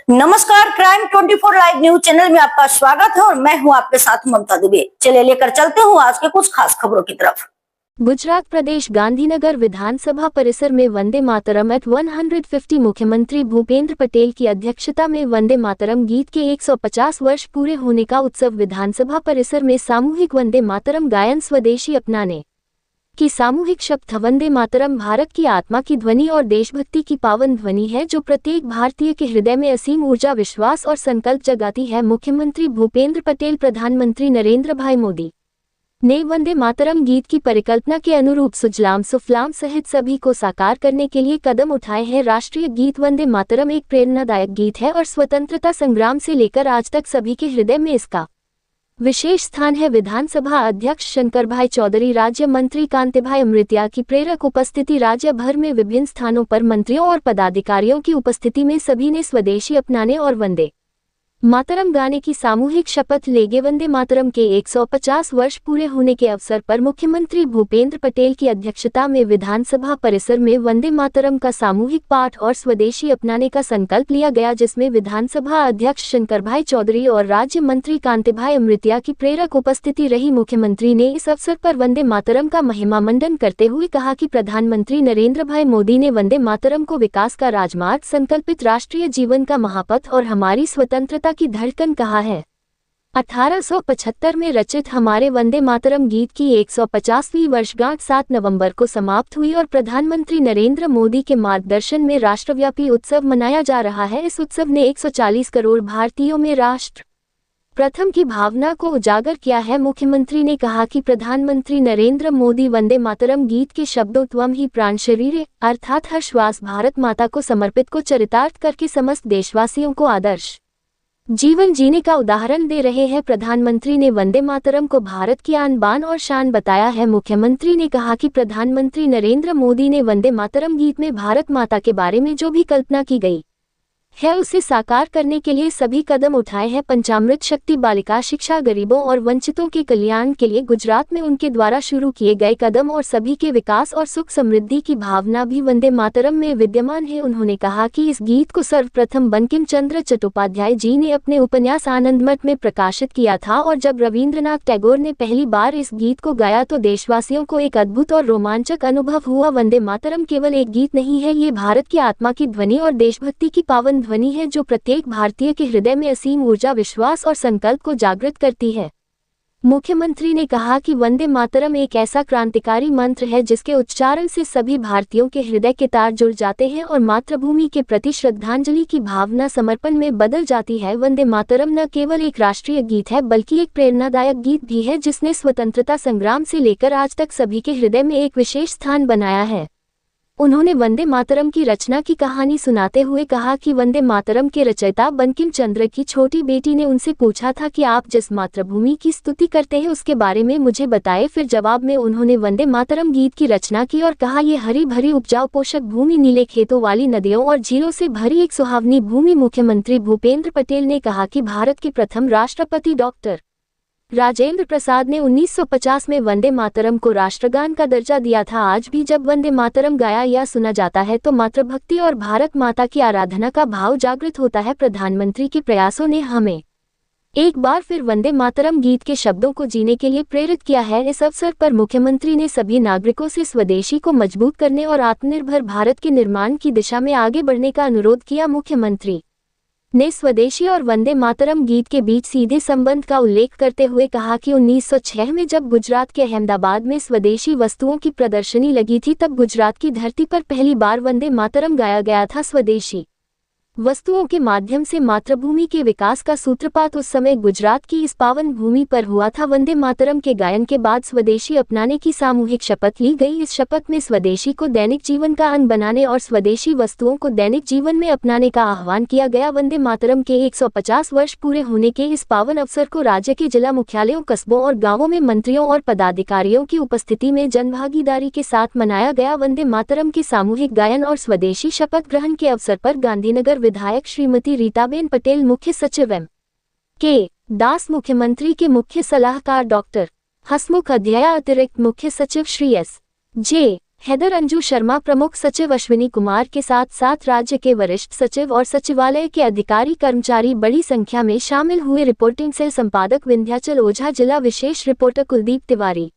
नमस्कार, crime 24 live news channel में आपका स्वागत है और मैं हूं आपके साथ ममता दुबे। चलिए लेकर चलते हूं आज के कुछ खास खबरों की तरफ। गुजरात प्रदेश गांधीनगर विधानसभा परिसर में वंदे मातरम एट 150 मुख्यमंत्री भूपेंद्र पटेल की अध्यक्षता में वंदे मातरम गीत के 150 वर्ष पूरे होने का उत्सव विधानसभा परिसर में सामूहिक वंदे मातरम गायन स्वदेशी अपनाने की सामूहिक शब्द वंदे मातरम भारत की आत्मा की ध्वनि और देशभक्ति की पावन ध्वनि है जो प्रत्येक भारतीय के हृदय में असीम ऊर्जा, विश्वास और संकल्प जगाती है। मुख्यमंत्री भूपेंद्र पटेल, प्रधानमंत्री नरेंद्र भाई मोदी ने वंदे मातरम गीत की परिकल्पना के अनुरूप सुजलाम सुफलाम सहित सभी को साकार करने के लिए कदम उठाए हैं। राष्ट्रीय गीत वंदे मातरम एक प्रेरणादायक गीत है और स्वतंत्रता संग्राम से लेकर आज तक सभी के हृदय में इसका विशेष स्थान है। विधानसभा अध्यक्ष शंकरभाई चौधरी, राज्य मंत्री कांतिभाई अमृतिया की प्रेरक उपस्थिति, राज्य भर में विभिन्न स्थानों पर मंत्रियों और पदाधिकारियों की उपस्थिति में सभी ने स्वदेशी अपनाने और वंदे मातरम गाने की सामूहिक शपथ लेगे। वंदे मातरम के 150 वर्ष पूरे होने के अवसर पर मुख्यमंत्री भूपेंद्र पटेल की अध्यक्षता में विधानसभा परिसर में वंदे मातरम का सामूहिक पाठ और स्वदेशी अपनाने का संकल्प लिया गया, जिसमें विधानसभा अध्यक्ष शंकरभाई चौधरी और राज्य मंत्री कांतिभाई अमृतिया की प्रेरक उपस्थिति रही। मुख्यमंत्री ने इस अवसर पर वंदे मातरम का महिमा मंडन करते हुए कहा कि प्रधानमंत्री नरेंद्र भाई मोदी ने वंदे मातरम को विकास का राजमार्ग, संकल्पित राष्ट्रीय जीवन का महापथ और हमारी स्वतंत्रता की धड़कन कहा है। 1875 में रचित हमारे वंदे मातरम गीत की 150वीं वर्षगांठ 7 नवंबर को समाप्त हुई और प्रधानमंत्री नरेंद्र मोदी के मार्गदर्शन में राष्ट्रव्यापी उत्सव मनाया जा रहा है। इस उत्सव ने 140 करोड़ भारतीयों में राष्ट्र प्रथम की भावना को उजागर किया है। मुख्यमंत्री ने कहा कि प्रधानमंत्री नरेंद्र मोदी वंदे मातरम गीत के शब्दों त्वम ही प्राण शरीरे अर्थात हर श्वास भारत माता को समर्पित को चरितार्थ करके समस्त देशवासियों को आदर्श जीवन जीने का उदाहरण दे रहे हैं। प्रधानमंत्री ने वंदे मातरम को भारत की आन बान और शान बताया है। मुख्यमंत्री ने कहा कि प्रधानमंत्री नरेंद्र मोदी ने वंदे मातरम गीत में भारत माता के बारे में जो भी कल्पना की गई है उसे साकार करने के लिए सभी कदम उठाए हैं। पंचामृत शक्ति, बालिका शिक्षा, गरीबों और वंचितों के कल्याण के लिए गुजरात में उनके द्वारा शुरू किए गए कदम और सभी के विकास और सुख समृद्धि की भावना भी वंदे मातरम में विद्यमान है। उन्होंने कहा कि इस गीत को सर्वप्रथम बंकिम चंद्र चट्टोपाध्याय जी ने अपने उपन्यास आनंदमठ में प्रकाशित किया था और जब रविंद्रनाथ टैगोर ने पहली बार इस गीत को गाया तो देशवासियों को एक अद्भुत और रोमांचक अनुभव हुआ। वंदे मातरम केवल एक गीत नहीं है, ये भारत की आत्मा की ध्वनि और देशभक्ति की पावन ध्वनि है जो प्रत्येक भारतीय के हृदय में असीम ऊर्जा, विश्वास और संकल्प को जागृत करती है। मुख्यमंत्री ने कहा कि वंदे मातरम एक ऐसा क्रांतिकारी मंत्र है जिसके उच्चारण से सभी भारतीयों के हृदय के तार जुड़ जाते हैं और मातृभूमि के प्रति श्रद्धांजलि की भावना समर्पण में बदल जाती है। वंदे मातरम न केवल एक राष्ट्रीय गीत है बल्कि एक प्रेरणादायक गीत भी है जिसने स्वतंत्रता संग्राम से लेकर आज तक सभी के हृदय में एक विशेष स्थान बनाया है। उन्होंने वंदे मातरम की रचना की कहानी सुनाते हुए कहा कि वंदे मातरम के रचयिता बंकिम चंद्र की छोटी बेटी ने उनसे पूछा था कि आप जिस मातृभूमि की स्तुति करते हैं उसके बारे में मुझे बताएं। फिर जवाब में उन्होंने वंदे मातरम गीत की रचना की और कहा, ये हरी भरी उपजाऊ पोषक भूमि, नीले खेतों वाली नदियों और झीलों से भरी एक सुहावनी भूमि। मुख्यमंत्री भूपेंद्र पटेल ने कहा कि भारत के प्रथम राष्ट्रपति डॉक्टर राजेंद्र प्रसाद ने 1950 में वंदे मातरम को राष्ट्रगान का दर्जा दिया था। आज भी जब वंदे मातरम गाया या सुना जाता है तो मातृभक्ति और भारत माता की आराधना का भाव जागृत होता है। प्रधानमंत्री के प्रयासों ने हमें एक बार फिर वंदे मातरम गीत के शब्दों को जीने के लिए प्रेरित किया है। इस अवसर पर मुख्यमंत्री ने सभी नागरिकों से स्वदेशी को मजबूत करने और आत्मनिर्भर भारत के निर्माण की दिशा में आगे बढ़ने का अनुरोध किया। मुख्यमंत्री ने स्वदेशी और वंदे मातरम गीत के बीच सीधे संबंध का उल्लेख करते हुए कहा कि 1906 में जब गुजरात के अहमदाबाद में स्वदेशी वस्तुओं की प्रदर्शनी लगी थी तब गुजरात की धरती पर पहली बार वंदे मातरम गाया गया था। स्वदेशी वस्तुओं के माध्यम से मातृभूमि के विकास का सूत्रपात उस समय गुजरात की इस पावन भूमि पर हुआ था। वंदे मातरम के गायन के बाद स्वदेशी अपनाने की सामूहिक शपथ ली गई। इस शपथ में स्वदेशी को दैनिक जीवन का अंग बनाने और स्वदेशी वस्तुओं को दैनिक जीवन में अपनाने का आह्वान किया गया। वंदे मातरम के 150 वर्ष पूरे होने के इस पावन अवसर को राज्य के जिला मुख्यालयों, कस्बों और गाँवों में मंत्रियों और पदाधिकारियों की उपस्थिति में जनभागीदारी के साथ मनाया गया। वंदे मातरम के सामूहिक गायन और स्वदेशी शपथ ग्रहण के अवसर पर गांधीनगर विधायक श्रीमती रीताबेन पटेल, मुख्य सचिव M.K. दास, मुख्यमंत्री के मुख्य सलाहकार डॉक्टर हसमुख अध्यया, अतिरिक्त मुख्य सचिव श्री S.J. हैदर अंजू शर्मा प्रमुख सचिव अश्विनी कुमार के साथ साथ राज्य के वरिष्ठ सचिव और सचिवालय के अधिकारी कर्मचारी बड़ी संख्या में शामिल हुए। रिपोर्टिंग सेल संपादक विंध्याचल ओझा, जिला विशेष रिपोर्टर कुलदीप तिवारी।